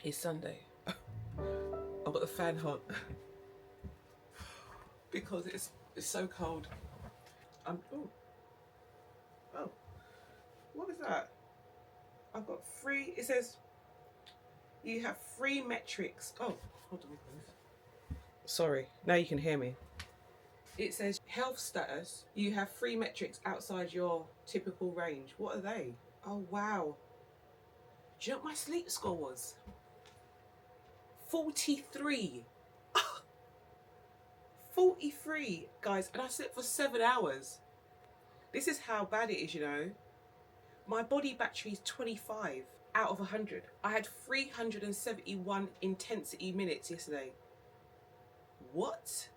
It's Sunday. I've got the fan on because it's so cold. Oh, what is that? I've got three. It says you have 3 metrics. Oh, hold on, please. Sorry, now you can hear me. It says health status. You have 3 metrics outside your typical range. What are they? Oh wow. Do you know what my sleep score was? 43. 43, guys, and I slept for 7 hours. This is how bad it is, you know. My body battery is 25 out of 100. I had 371 intensity minutes yesterday. What?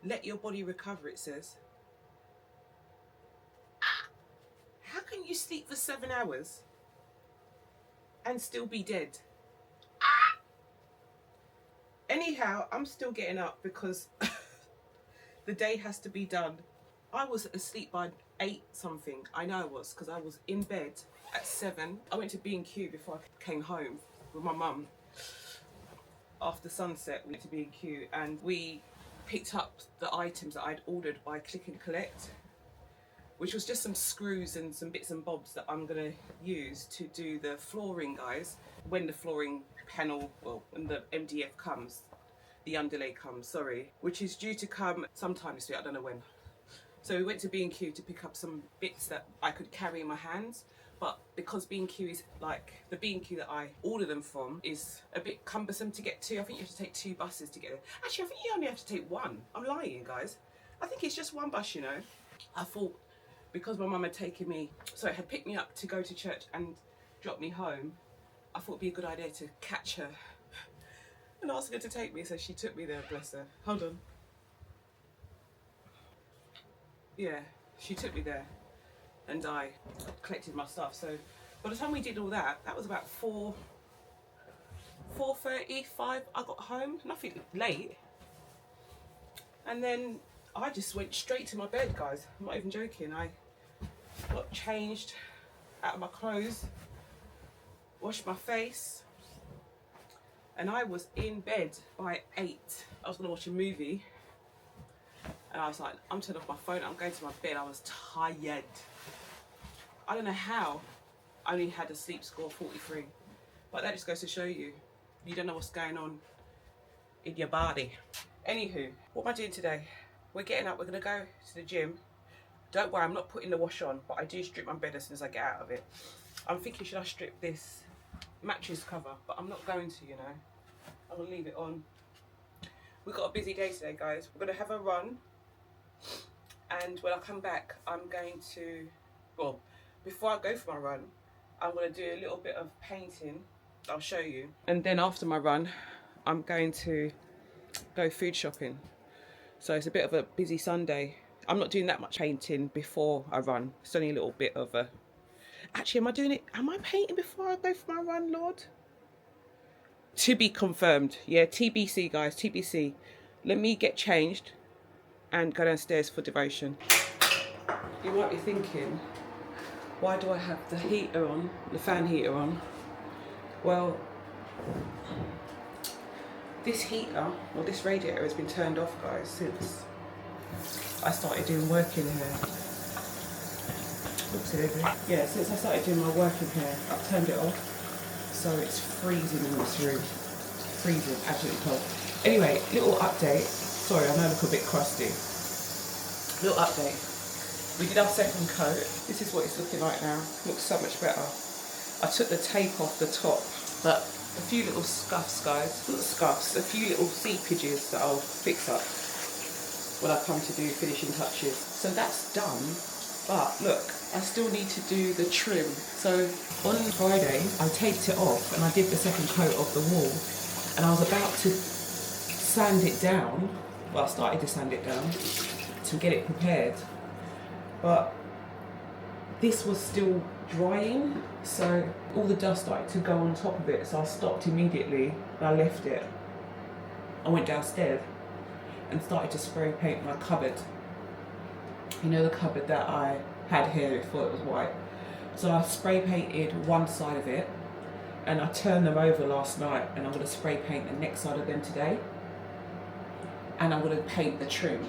Let your body recover, it says. How can you sleep for 7 hours and still be dead? Anyhow, I'm still getting up because the day has to be done. I was asleep by 8 something. I know I was, because I was in bed at 7. I went to B&Q before I came home with my mum. After sunset, we went to B&Q and we picked up the items that I'd ordered by click and collect, which was just some screws and some bits and bobs that I'm gonna use to do the flooring, guys. When the flooring panel, well, when the MDF comes, the underlay comes, sorry, which is due to come sometime this week, I don't know when. So we went to B&Q to pick up some bits that I could carry in my hands, but because B&Q is like, the B&Q that I order them from is a bit cumbersome to get to. I think you have to take 2 buses to get there. Actually, I think you only have to take 1. I'm lying, guys. I think it's just 1 bus, you know. I thought, because my mum had taken me, so had picked me up to go to church and drop me home, I thought it'd be a good idea to catch her and ask her to take me, so she took me there, bless her. Hold on. Yeah, she took me there and I collected my stuff. So by the time we did all that, that was about 4:35. I got home, nothing late. And then I just went straight to my bed, guys. I'm not even joking. I got changed out of my clothes, washed my face, and I was in bed by 8. I was gonna watch a movie. And I was like, I'm turning off my phone, I'm going to my bed. I was tired. I don't know how I only had a sleep score of 43. But that just goes to show you, you don't know what's going on in your body. Anywho, what am I doing today? We're getting up, we're gonna go to the gym. Don't worry, I'm not putting the wash on, but I do strip my bed as soon as I get out of it. I'm thinking, should I strip this mattress cover? But I'm not going to, you know. I'm gonna leave it on. We've got a busy day today, guys. We're gonna have a run. And when I come back, I'm going to, well, before I go for my run, I'm going to do a little bit of painting. I'll show you. And then after my run, I'm going to go food shopping. So it's a bit of a busy Sunday. I'm not doing that much painting before I run. It's only a little bit of a... Actually, am I painting before I go for my run, Lord? To be confirmed. Yeah, TBC, guys, TBC. Let me get changed and go downstairs for devotion. You might be thinking, why do I have the heater on, the fan heater on? Well, this heater, or this radiator has been turned off, guys, since I started doing work in here. Oopsie, yeah, since I started doing my work in here, I've turned it off. So it's freezing in this room. Freezing, absolutely cold. Anyway, little update. Sorry, I know I look a bit crusty. Little update. We did our second coat. This is what it's looking like now. Looks so much better. I took the tape off the top, but a few little scuffs, guys. Not scuffs, a few little seepages that I'll fix up when I come to do finishing touches. So that's done, but look, I still need to do the trim. So on Friday, I taped it off and I did the second coat of the wall, and I was about to sand it down. Well, I started to sand it down to get it prepared, but this was still drying, so all the dust started to go on top of it, so I stopped immediately and I left it. I went downstairs and started to spray paint my cupboard. You know, the cupboard that I had here before it was white. So I spray painted one side of it, and I turned them over last night, and I'm going to spray paint the next side of them today, and I'm going to paint the trim.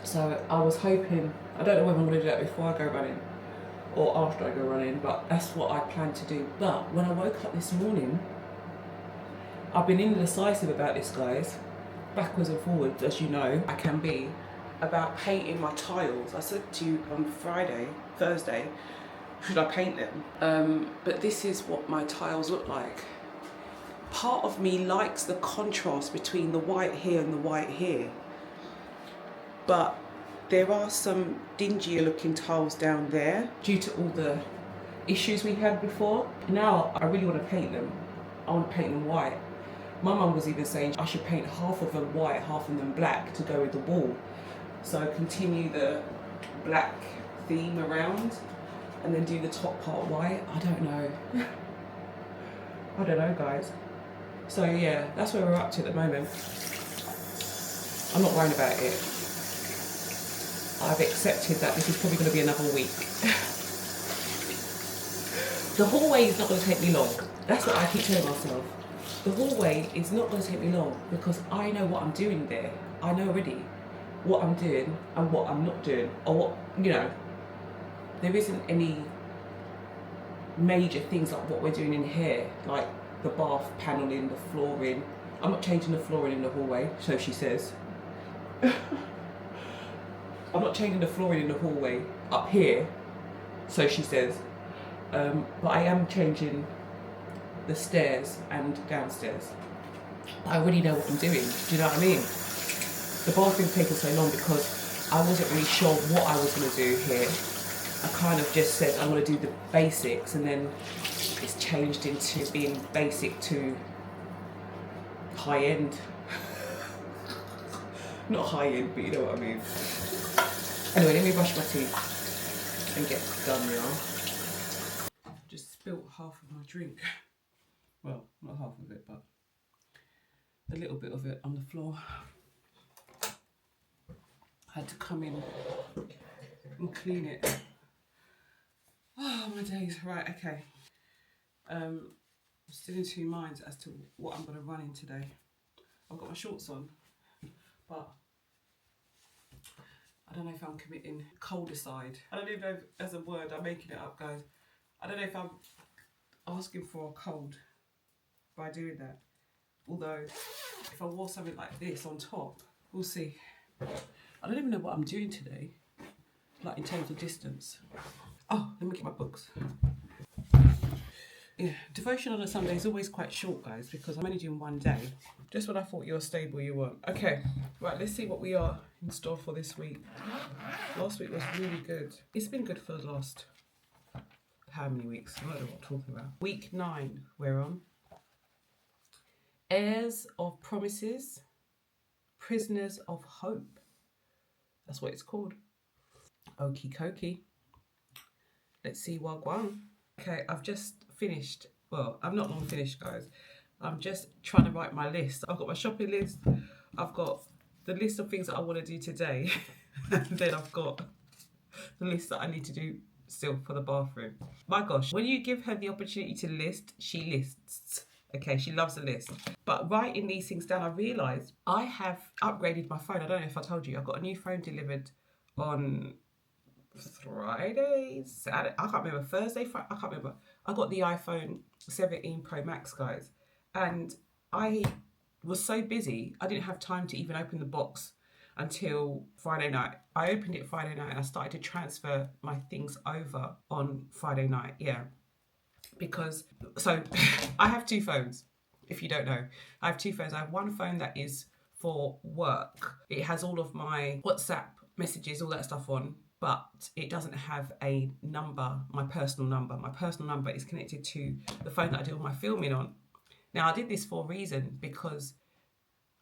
So I was hoping, I don't know whether I'm going to do that before I go running or after I go running, but that's what I plan to do. But when I woke up this morning, I've been indecisive about this, guys, backwards and forwards, as you know I can be, about painting my tiles. I said to you on Thursday, should I paint them? But this is what my tiles look like. Part of me likes the contrast between the white here and the white here, but there are some dingier looking tiles down there due to all the issues we had before. Now I really want to paint them. I want to paint them white. My mum was even saying I should paint half of them white, half of them black to go with the wall. So continue the black theme around and then do the top part white. I don't know. I don't know, guys. So yeah, that's where we're up to at the moment. I'm not worried about it. I've accepted that this is probably going to be another week. The hallway is not going to take me long. That's what I keep telling myself. The hallway is not going to take me long because I know what I'm doing there. I know already what I'm doing and what I'm not doing, or what, you know, there isn't any major things like what we're doing in here, like the bath paneling, the flooring. I'm not changing the flooring in the hallway, so she says. I'm not changing the flooring in the hallway up here, so she says. But I am changing the stairs and downstairs. I already know what I'm doing. Do you know what I mean? The bathroom's taken so long because I wasn't really sure what I was going to do here. I kind of just said I'm going to do the basics, and then it's changed into being basic to high end. Not high end, but you know what I mean. Anyway, let me brush my teeth and get done now. Just spilt half of my drink. Well, not half of it, but a little bit of it on the floor. I had to come in and clean it. Oh, my days. Right, okay. I'm still in two minds as to what I'm going to run in today. I've got my shorts on, but I don't know if I'm committing cold-aside. I don't even know if as a word, I'm making it up, guys. I don't know if I'm asking for a cold by doing that. Although, if I wore something like this on top, we'll see. I don't even know what I'm doing today, like in terms of distance. Oh, let me get my books. Yeah, devotion on a Sunday is always quite short, guys, because I'm only doing one day. Just when I thought you were stable, you weren't. Okay, right, let's see what we are in store for this week. Last week was really good. It's been good for the last, how many weeks? I don't know what I'm talking about. Week 9, we're on. Heirs of Promises, Prisoners of Hope. That's what it's called. Okie dokie. Let's see Wagwan. Okay, I've just finished. Well, I'm not long finished, guys. I'm just trying to write my list. I've got my shopping list. I've got the list of things that I want to do today. And then I've got the list that I need to do still for the bathroom. My gosh, when you give her the opportunity to list, she lists. Okay, she loves a list. But writing these things down, I realised I have upgraded my phone. I don't know if I told you. I got a new phone delivered on Friday, Saturday. I can't remember. Thursday, Friday, I can't remember. I got the iPhone 17 Pro Max, guys. And I was so busy, I didn't have time to even open the box until Friday night. I opened it Friday night and I started to transfer my things over on Friday night. Yeah. Because, so I have two phones, if you don't know. I have two phones. I have one phone that is for work. It has all of my WhatsApp messages, all that stuff on, but it doesn't have a number, my personal number. My personal number is connected to the phone that I do all my filming on. Now, I did this for a reason, because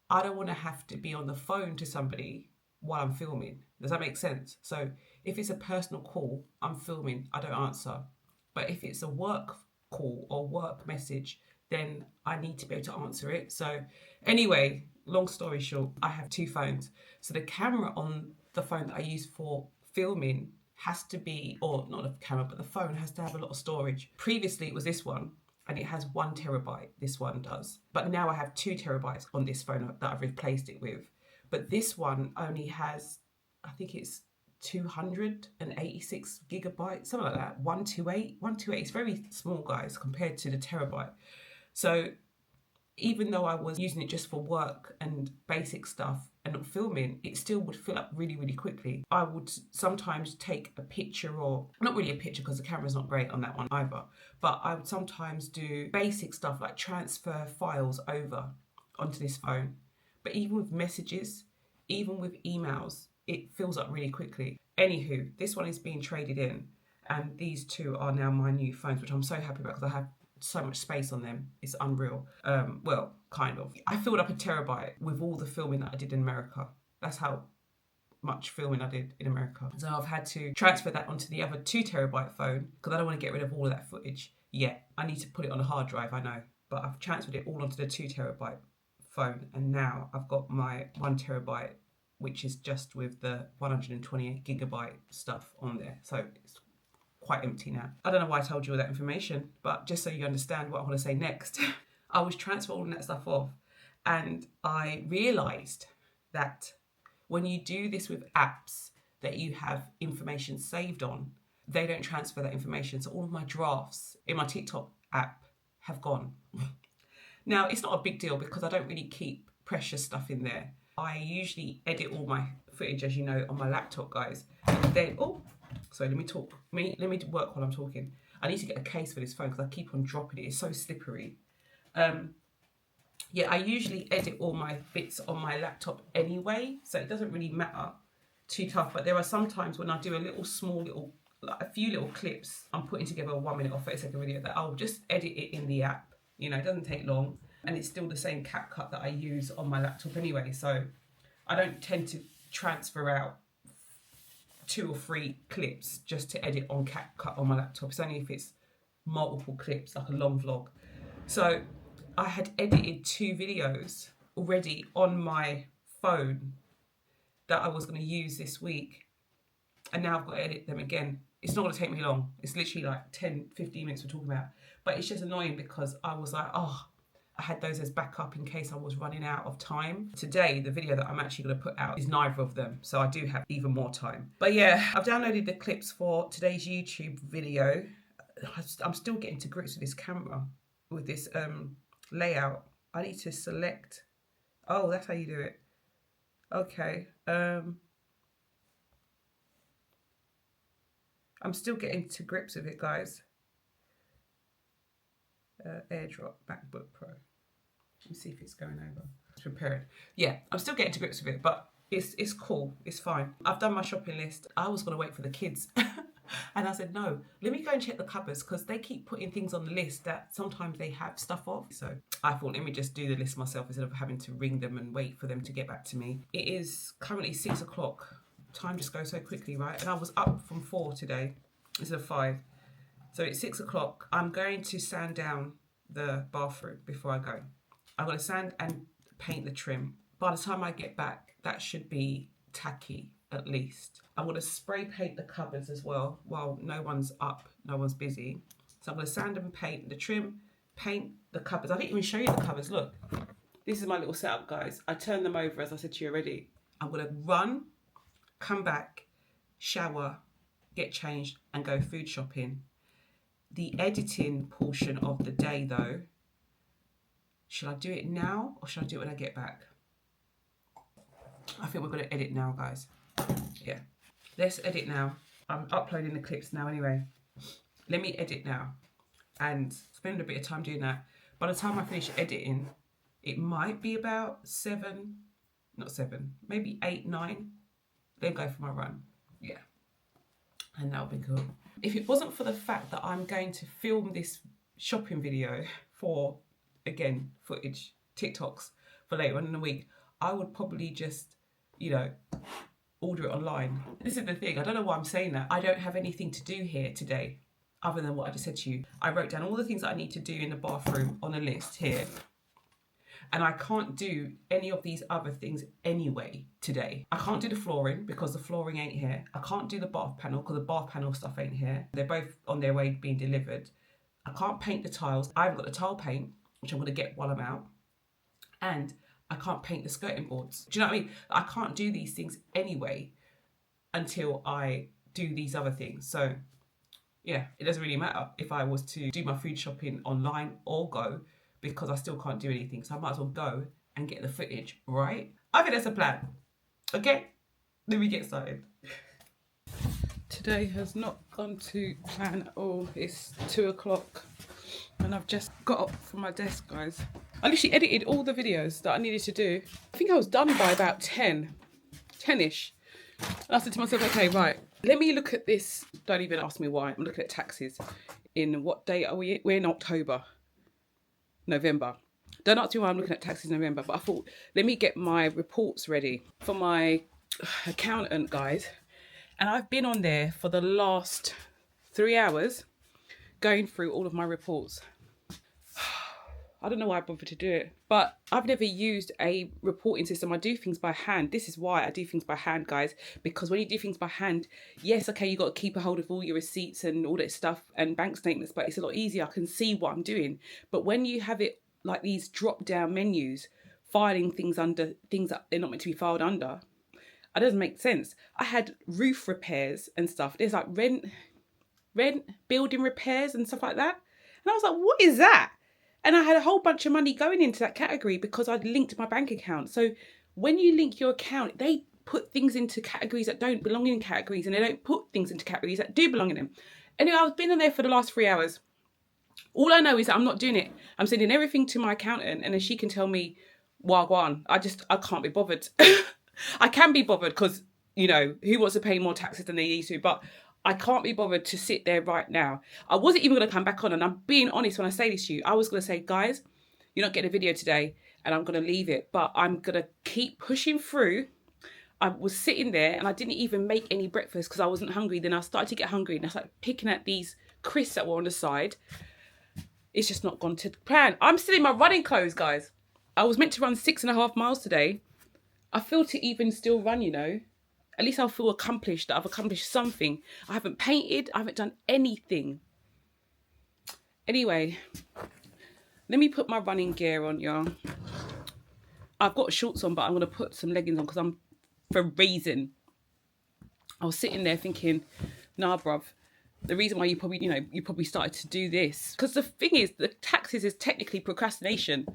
I don't want to have to be on the phone to somebody while I'm filming. Does that make sense? So if it's a personal call, I'm filming, I don't answer. But if it's a work call or work message, then I need to be able to answer it. So anyway, long story short, I have two phones. So the camera on the phone that I use for filming has to be, or not the camera, but the phone has to have a lot of storage. Previously it was this one, and it has 1 terabyte, this one does. But now I have 2 terabytes on this phone that I've replaced it with. But this one only has, I think it's 286 gigabytes, something like that. 128. 128 is very small, guys, compared to the terabyte. So even though I was using it just for work and basic stuff and not filming, it still would fill up really, really quickly. I would sometimes take a picture, or not really a picture because the camera's not great on that one either, but I would sometimes do basic stuff like transfer files over onto this phone. But even with messages, even with emails, it fills up really quickly. Anywho, this one is being traded in, and these two are now my new phones, which I'm so happy about because I have so much space on them. It's unreal. Well, kind of. I filled up 1 terabyte with all the filming that I did in America. That's how much filming I did in America. So I've had to transfer that onto the other 2 terabyte phone because I don't want to get rid of all of that footage yet. I need to put it on a hard drive, I know, but I've transferred it all onto the 2 terabyte phone, and now I've got my 1 terabyte, which is just with the 128 gigabyte stuff on there. So it's quite empty now. I don't know why I told you all that information, but just so you understand what I want to say next. I was transferring all that stuff off, and I realised that when you do this with apps that you have information saved on, they don't transfer that information. So all of my drafts in my TikTok app have gone. Now, it's not a big deal because I don't really keep precious stuff in there. I usually edit all my footage, as you know, on my laptop, guys. And then, sorry, let me talk. Let me work while I'm talking. I need to get a case for this phone because I keep on dropping it. It's so slippery. Yeah, I usually edit all my bits on my laptop anyway, so it doesn't really matter too tough. But there are some times when I do a few little clips. I'm putting together a 1 minute or 30-second video that I'll just edit it in the app. You know, it doesn't take long, and it's still the same CapCut that I use on my laptop anyway. So I don't tend to transfer out 2 or 3 clips just to edit on CapCut on my laptop. It's only if it's multiple clips, like a long vlog. So I had edited 2 videos already on my phone that I was going to use this week, and now I've got to edit them again. It's not going to take me long. It's literally like 10-15 minutes we're talking about. But it's just annoying because I was like, I had those as backup in case I was running out of time. Today, the video that I'm actually going to put out is neither of them, so I do have even more time. But yeah, I've downloaded the clips for today's YouTube video. I'm still getting to grips with this camera, with this layout. I need to select. Oh, that's how you do it. Okay. I'm still getting to grips with it, guys. AirDrop MacBook Pro. Let me see if it's going over. It's prepared. Yeah, I'm still getting to grips with it, but it's cool. It's fine. I've done my shopping list. I was going to wait for the kids. And I said, no, let me go and check the cupboards because they keep putting things on the list that sometimes they have stuff off. So I thought, let me just do the list myself instead of having to ring them and wait for them to get back to me. It is currently 6 o'clock. Time just goes so quickly, right? And I was up from 4 today instead of 5. So it's 6 o'clock. I'm going to sand down the bathroom before I go. I'm going to sand and paint the trim. By the time I get back, that should be tacky at least. I'm going to spray paint the cupboards as well while no one's up, no one's busy. So I'm going to sand and paint the trim, paint the cupboards. I didn't even show you the cupboards. Look, this is my little setup, guys. I turned them over, as I said to you already. I'm going to run, come back, shower, get changed and go food shopping. The editing portion of the day though, should I do it now or should I do it when I get back? I think we're going to edit now, guys. Yeah, let's edit now. I'm uploading the clips now anyway. Let me edit now and spend a bit of time doing that. By the time I finish editing, it might be about 7, not 7, maybe 8, 9. Then go for my run. Yeah. And that'll be cool. If it wasn't for the fact that I'm going to film this shopping video for, again, footage, TikToks for later on in the week, I would probably just, you know, order it online. This is the thing, I don't know why I'm saying that. I don't have anything to do here today other than what I just said to you. I wrote down all the things that I need to do in the bathroom on a list here. And I can't do any of these other things anyway today. I can't do the flooring because the flooring ain't here. I can't do the bath panel because the bath panel stuff ain't here. They're both on their way being delivered. I can't paint the tiles. I haven't got the tile paint, which I'm going to get while I'm out. And I can't paint the skirting boards. Do you know what I mean? I can't do these things anyway until I do these other things. So yeah, it doesn't really matter if I was to do my food shopping online or go, because I still can't do anything. So I might as well go and get the footage, right? I think that's a plan. Okay, then we get started. Today has not gone to plan at all. It's 2 o'clock and I've just got up from my desk, guys. I literally edited all the videos that I needed to do. I think I was done by about 10-ish. And I said to myself, okay, right, let me look at this. Don't even ask me why. I'm looking at taxes. In what date are we in? We're in October. November. Don't ask me why I'm looking at taxes in November, but I thought, let me get my reports ready for my accountant, guys. And I've been on there for the last 3 hours going through all of my reports. I don't know why I bothered to do it, but I've never used a reporting system. I do things by hand. This is why I do things by hand, guys, because when you do things by hand, yes, okay, you got to keep a hold of all your receipts and all that stuff and bank statements, but it's a lot easier. I can see what I'm doing. But when you have it like these drop down menus, filing things under things that they're not meant to be filed under, it doesn't make sense. I had roof repairs and stuff. There's like rent, building repairs and stuff like that. And I was like, what is that? And I had a whole bunch of money going into that category because I'd linked my bank account. So when you link your account, they put things into categories that don't belong in categories, and they don't put things into categories that do belong in them. Anyway, I've been in there for the last 3 hours. All I know is that I'm not doing it. I'm sending everything to my accountant, and then she can tell me, wagwan. I can't be bothered. I can be bothered because, you know, who wants to pay more taxes than they need to? But I can't be bothered to sit there right now. I wasn't even going to come back on, and I'm being honest when I say this to you. I was going to say, guys, you're not getting a video today, and I'm going to leave it. But I'm going to keep pushing through. I was sitting there, and I didn't even make any breakfast because I wasn't hungry. Then I started to get hungry, and I started picking at these crisps that were on the side. It's just not gone to plan. I'm still in my running clothes, guys. I was meant to run 6.5 miles today. I feel to even still run, you know. At least I'll feel accomplished, that I've accomplished something. I haven't painted. I haven't done anything. Anyway, let me put my running gear on, y'all. I've got shorts on, but I'm going to put some leggings on because I'm freezing. I was sitting there thinking, nah, bruv. The reason why you probably started to do this. Because the thing is, the taxes is technically procrastination.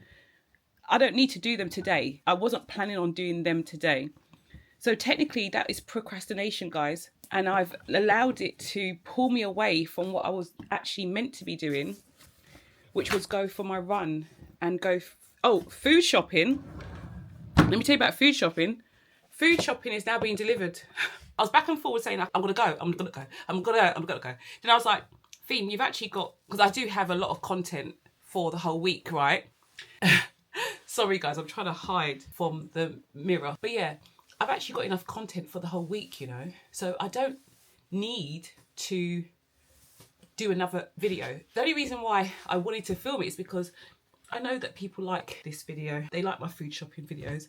I don't need to do them today. I wasn't planning on doing them today. So technically that is procrastination, guys. And I've allowed it to pull me away from what I was actually meant to be doing, which was go for my run and go... food shopping. Let me tell you about food shopping. Food shopping is now being delivered. I was back and forward saying, I'm going to go, I'm going to go, I'm going to go. Then I was like, Theme, you've actually got... Because I do have a lot of content for the whole week, right? Sorry, guys, I'm trying to hide from the mirror. But yeah, I've actually got enough content for the whole week, you know. So I don't need to do another video. The only reason why I wanted to film it is because I know that people like this video. They like my food shopping videos.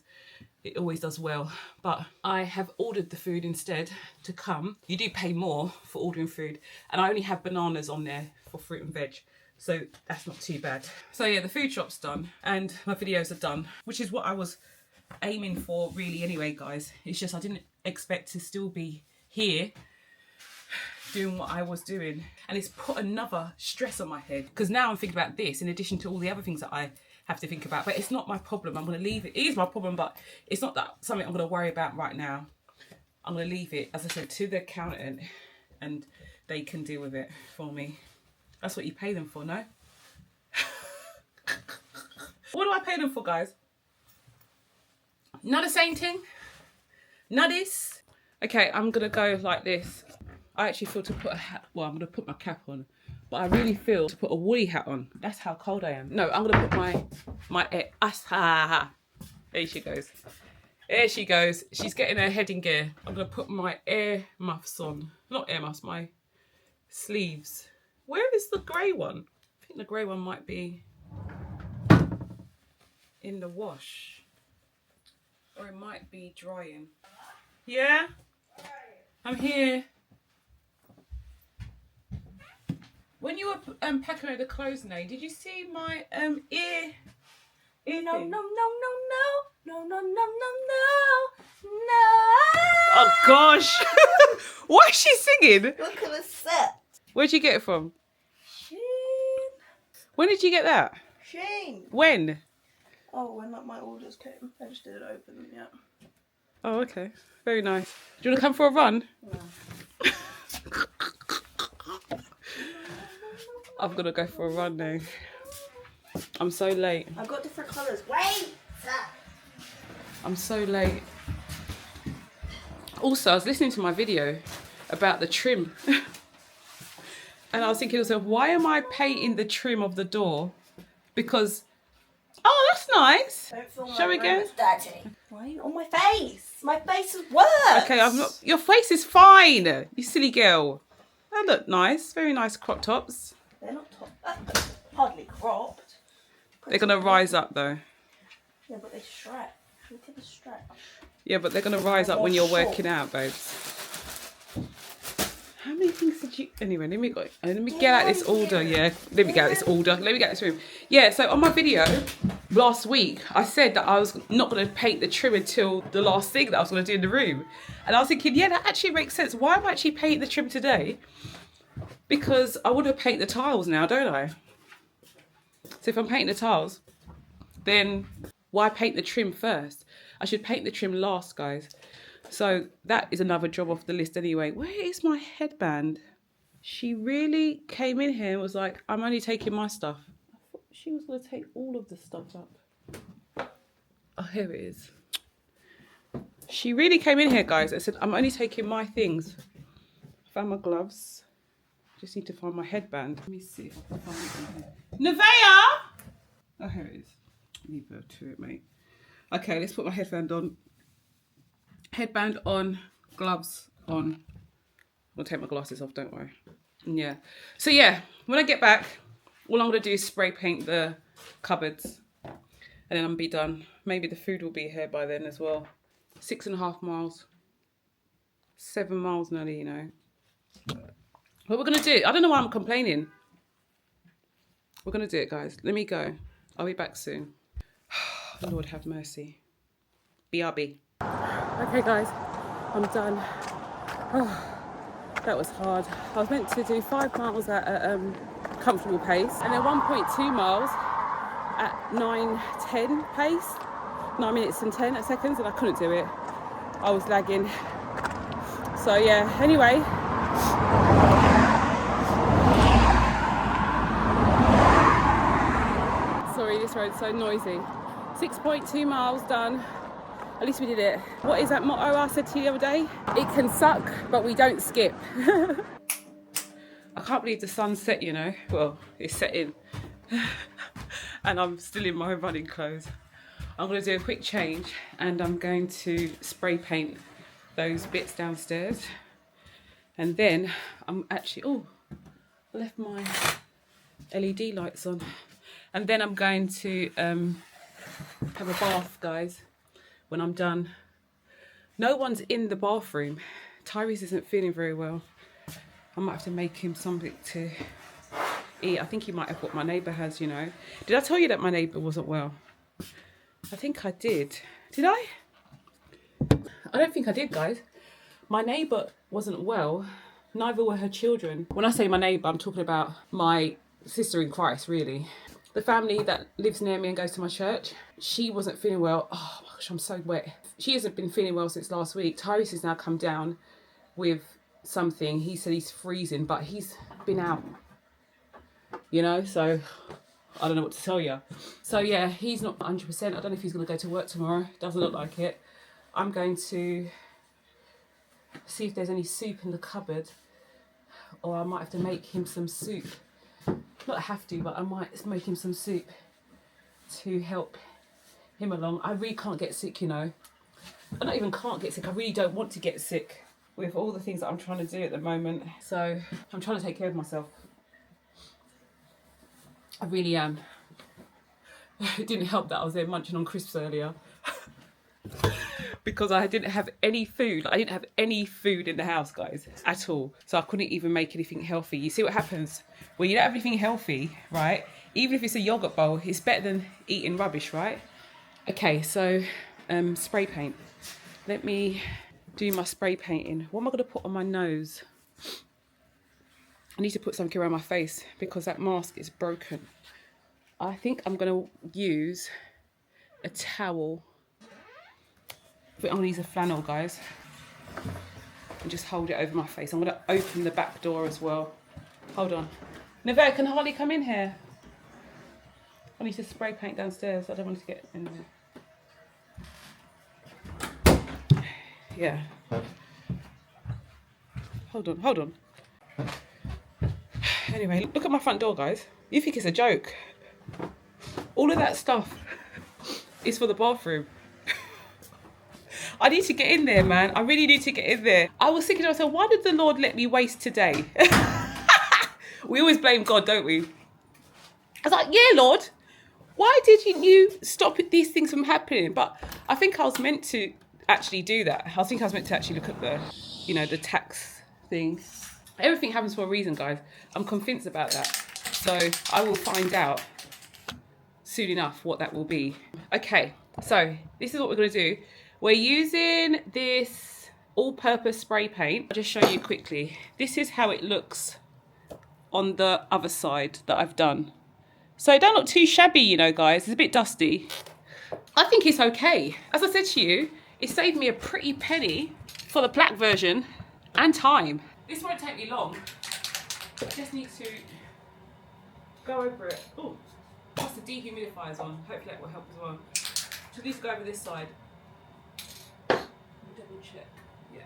It always does well. But I have ordered the food instead to come. You do pay more for ordering food. And I only have bananas on there for fruit and veg. So that's not too bad. So yeah, the food shop's done and my videos are done, which is what I was aiming for really anyway, guys. It's just I didn't expect to still be here doing what I was doing, and it's put another stress on my head because now I'm thinking about this in addition to all the other things that I have to think about. But it's not my problem. I'm going to leave it. It is my problem, but it's not that something I'm going to worry about right now. I'm going to leave it, as I said, to the accountant and they can deal with it for me. That's what you pay them for, no? What do I pay them for, guys? Not the same thing. Not this. Okay, I'm going to go like this. I actually feel to put a hat... Well, I'm going to put my cap on. But I really feel to put a woolly hat on. That's how cold I am. No, I'm going to put my air... There she goes. There she goes. She's getting her head in gear. I'm going to put my air muffs on. Not air muffs, my sleeves. Where is the grey one? I think the grey one might be in the wash. Or it might be drying. Yeah? I'm here. When you were packing away the clothes, Nay, did you see my ear No, thing? no, no, no, no, no, no, no, no, no. Oh gosh! Why is she singing? Look at the set. Where'd you get it from? Sheen. When did you get that? Sheen. When? Oh, when like my orders came. I just didn't open them yet. Oh, okay. Very nice. Do you want to come for a run? No. I'm gonna go for a run now. I'm so late. I've got different colours. Wait! I'm so late. Also, I was listening to my video about the trim. And I was thinking to myself, why am I painting the trim of the door? Because, oh, that's nice. Don't film my Shall we room, go? it's dirty. Why are you on my face? My face is worse. Okay, I'm not. Your face is fine, you silly girl. They look nice. Very nice crop tops. They're not hardly cropped. They're gonna rise up though. Yeah, but they stretch. Look at the stretch. Yeah, but they're gonna rise up when you're working out, babes. How many things did you? Anyway, let me get out this order. Yeah, let me get out this order. Let me get this room. Yeah. So on my video last week, I said that I was not going to paint the trim until the last thing that I was going to do in the room, and I was thinking, yeah, that actually makes sense. Why am I actually painting the trim today? Because I want to paint the tiles now, don't I? So if I'm painting the tiles, then why paint the trim first? I should paint the trim last, guys. So that is another job off the list anyway. Where is my headband? She really came in here and was like, I'm only taking my stuff. I thought she was going to take all of the stuff up. Oh, here it is. She really came in here, guys, and said, I'm only taking my things. Found my gloves. Just need to find my headband. Let me see if I can find it in here. Nevaeh! Oh, here it is. Leave her to it, mate. Okay, let's put my headband on. Headband on, gloves on. I'll take my glasses off, don't worry. Yeah. So yeah, when I get back, all I'm gonna do is spray paint the cupboards and then I'm be done. Maybe the food will be here by then as well. 6.5 miles. 7 miles nearly, you know. What we're gonna do, I don't know why I'm complaining. We're gonna do it, guys. Let me go. I'll be back soon. Lord have mercy. BRB. Okay guys, I'm done. Oh, that was hard. I was meant to do 5 miles at a comfortable pace and then 1.2 miles at 9:10 pace, 9 minutes and 10 seconds, and I couldn't do it. I was lagging. So yeah, anyway. Sorry, this road's so noisy. 6.2 miles done. At least we did it. What is that motto I said to you the other day? It can suck, but we don't skip. I can't believe the sun's set, you know. Well, it's setting. And I'm still in my running clothes. I'm going to do a quick change and I'm going to spray paint those bits downstairs. And then I'm actually, oh, I left my LED lights on. And then I'm going to have a bath, guys. When I'm done. No one's in the bathroom. Tyrese isn't feeling very well. I might have to make him something to eat. I think he might have what my neighbour has, you know. Did I tell you that my neighbour wasn't well? I think I did. Did I? I don't think I did, guys. My neighbour wasn't well. Neither were her children. When I say my neighbour, I'm talking about my sister in Christ, really. The family that lives near me and goes to my church, she wasn't feeling well. Oh my gosh, I'm so wet. She hasn't been feeling well since last week. Tyrese has now come down with something. He said he's freezing, but he's been out, you know, so I don't know what to tell you. So yeah, he's not 100%. I don't know if he's going to go to work tomorrow. Doesn't look like it. I'm going to see if there's any soup in the cupboard, or I might have to make him some soup. Not have to, but I might make him some soup to help him along. I really can't get sick, you know. I not even can't get sick. I really don't want to get sick with all the things that I'm trying to do at the moment. So I'm trying to take care of myself. I really am. It didn't help that I was there munching on crisps earlier. because I didn't have any food. I didn't have any food in the house, guys, at all. So I couldn't even make anything healthy. You see what happens when you don't have anything healthy, right? Even if it's a yogurt bowl, it's better than eating rubbish, right? Okay, so spray paint. Let me do my spray painting. What am I going to put on my nose? I need to put something around my face because that mask is broken. I think I'm going to use a towel. But I'm going to use a flannel, guys. And just hold it over my face. I'm going to open the back door as well. Hold on. Nevada can hardly come in here. I need to spray paint downstairs. I don't want to get in there. Yeah. Hold on. Anyway, look at my front door, guys. You think it's a joke. All of that stuff is for the bathroom. I need to get in there, man. I really need to get in there. I was thinking to myself, why did the Lord let me waste today? We always blame God, don't we? I was like, yeah, Lord, why didn't you stop these things from happening? But I think I was meant to actually do that. I think I was meant to actually look at the, the tax thing. Everything happens for a reason, guys. I'm convinced about that. So I will find out soon enough what that will be. Okay, so this is what we're going to do. We're using this all-purpose spray paint. I'll just show you quickly. This is how it looks on the other side that I've done. So it don't look too shabby, guys. It's a bit dusty. I think it's okay. As I said to you, it saved me a pretty penny for the black version and time. This won't take me long. I just need to go over it. Oh, plus the dehumidifier's on. Hopefully that will help as well. So at least go over this side. Double check. Yeah.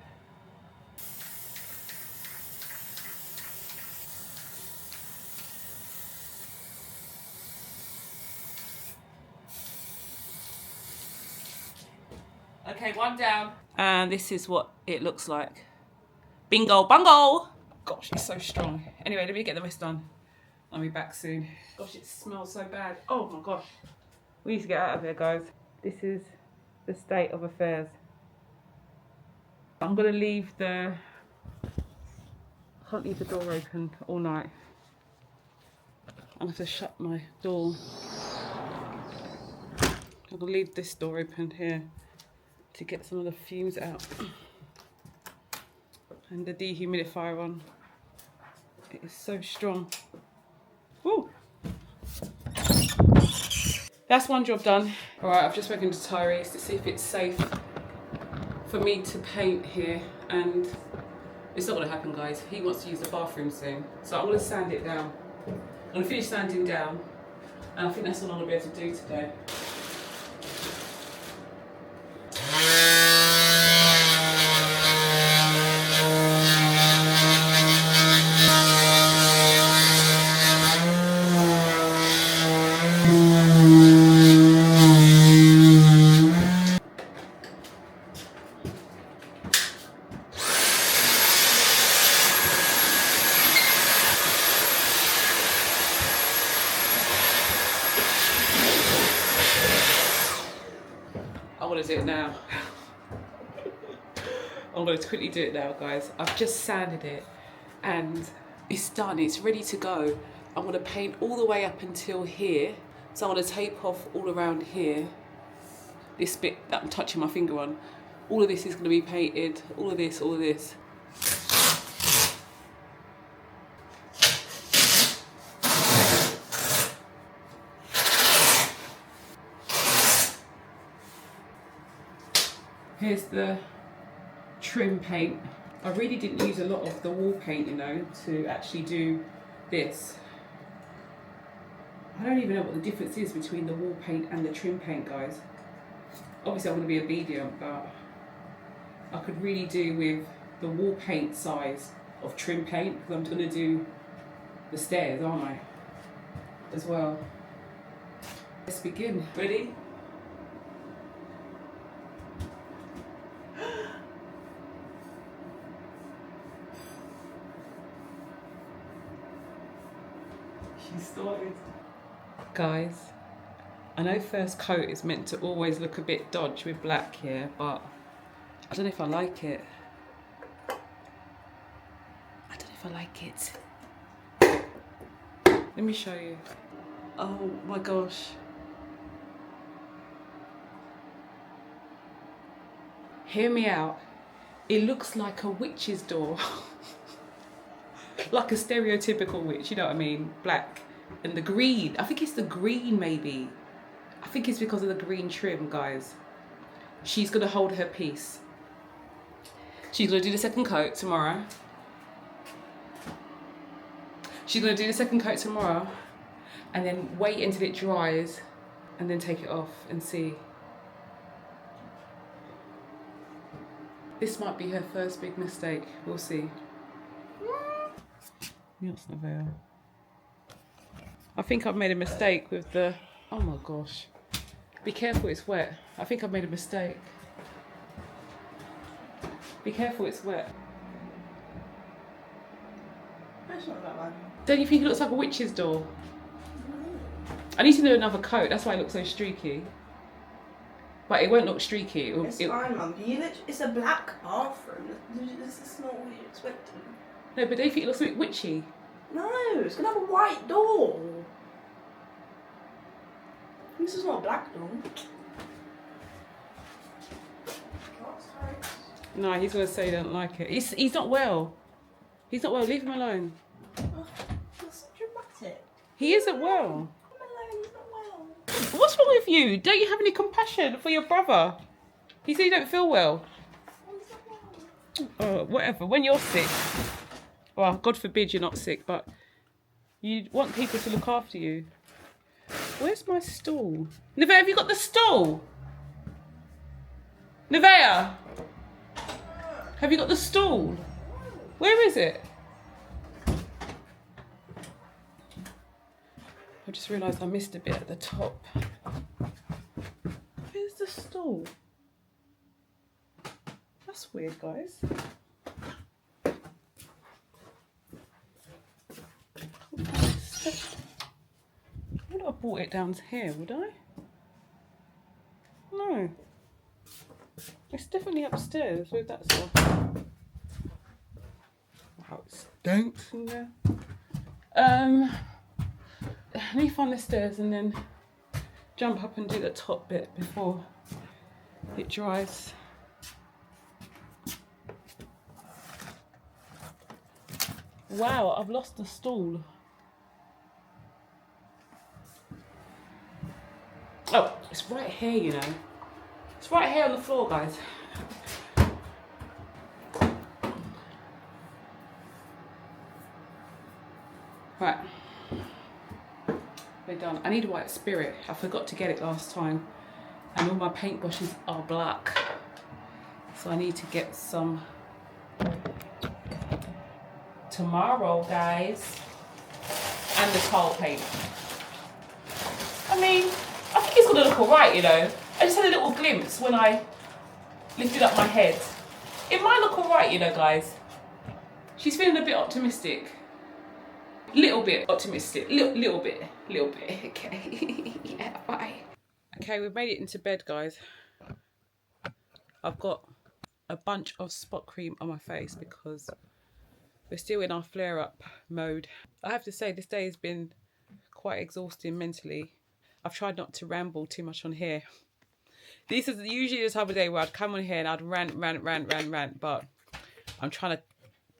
Okay, one down. And this is what it looks like. Bingo bungo! Gosh, it's so strong. Anyway, let me get the rest done. I'll be back soon. Gosh, it smells so bad. Oh my gosh. We need to get out of here, guys. This is the state of affairs. I'm going to leave I can't leave the door open all night. I'm going to have to shut my door. I'm going to leave this door open here to get some of the fumes out. And the dehumidifier on. It is so strong. Woo! That's one job done. Alright, I've just spoken to Tyrese to see if it's safe for me to paint here, and it's not going to happen, guys. He wants to use the bathroom soon. So I'm going to sand it down. I'm going to finish sanding down, and I think that's all I'm going to be able to do today. I want to do it now. I'm going to quickly do it now, guys. I've just sanded it and it's done. It's ready to go. I'm going to paint all the way up until here. So I'm going to tape off all around here. This bit that I'm touching my finger on. All of this is going to be painted. All of this, all of this. Here's the trim paint. I really didn't use a lot of the wall paint, to actually do this. I don't even know what the difference is between the wall paint and the trim paint, guys. Obviously I'm going to be obedient, but I could really do with the wall paint size of trim paint, because I'm going to do the stairs, aren't I? As well. Let's begin. Ready? She started. Guys, I know first coat is meant to always look a bit dodgy with black here, but I don't know if I like it. I don't know if I like it. Let me show you. Oh my gosh. Hear me out. It looks like a witch's door. Like a stereotypical witch, you know what I mean? Black. And the green. I think it's the green maybe. I think it's because of the green trim, guys. She's going to hold her peace. She's going to do the second coat tomorrow. She's going to do the second coat tomorrow. And then wait until it dries. And then take it off and see. This might be her first big mistake. We'll see. Yes, Nevaeh. I think I've made a mistake with the... Oh my gosh. Be careful, it's wet. I think I've made a mistake. Be careful, it's wet. That's not that bad. Don't you think it looks like a witch's door? I need to do another coat. That's why it looks so streaky. But it won't look streaky. It's fine, Mum. It's a black bathroom. This is not what you expected. No, but don't you think it looks a bit witchy? No, it's gonna have a white door. This is not a black door. No, he's going to say he don't like it. He's not well. He's not well. Leave him alone. Oh, that's so dramatic. He isn't well. Leave him alone, he's not well. What's wrong with you? Don't you have any compassion for your brother? You say you don't feel well. Oh, whatever. When you're sick, well, God forbid you're not sick, but you want people to look after you. Where's my stool? Nevaeh, have you got the stool? Nevaeh, have you got the stool? Where is it? I just realised I missed a bit at the top. Where's the stool? That's weird, guys. I would have brought it down here, would I? No. It's definitely upstairs with that stuff. Wow, it stinks in there. I need to find the stairs and then jump up and do the top bit before it dries. Wow, I've lost the stool. Oh, it's right here, you know. It's right here on the floor, guys. Right. We're done. I need a white spirit. I forgot to get it last time. And all my paint brushes are black. So I need to get some tomorrow, guys. And the tile paint. I mean, I think it's gonna look alright, you know. I just had a little glimpse when I lifted up my head. It might look alright, you know, guys. She's feeling a bit optimistic. Little bit optimistic. Little bit. Okay. Yeah, bye. Okay, we've made it into bed, guys. I've got a bunch of spot cream on my face because we're still in our flare-up mode. I have to say, this day has been quite exhausting mentally. I've tried not to ramble too much on here. This is usually the type of day where I'd come on here and I'd rant, but I'm trying to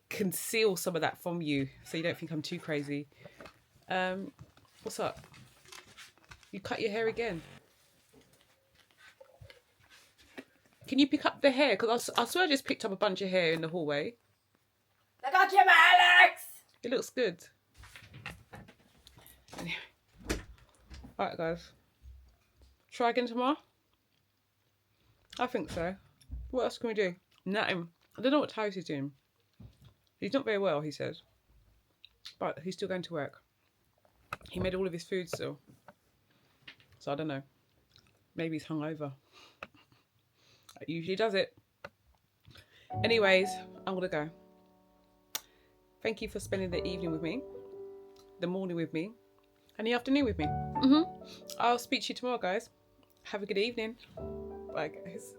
conceal some of that from you so you don't think I'm too crazy. What's up? You cut your hair again? Can you pick up the hair? Because I swear I just picked up a bunch of hair in the hallway. I got you, Alex! It looks good. Anyway. Alright, guys. Try again tomorrow? I think so. What else can we do? Nothing. I don't know what Tyus is doing. He's not very well, he says. But he's still going to work. He made all of his food still. So I don't know. Maybe he's hungover. He usually does it. Anyways, I'm going to go. Thank you for spending the evening with me. The morning with me. And the afternoon with me. I'll speak to you tomorrow, guys. Have a good evening. Bye, guys.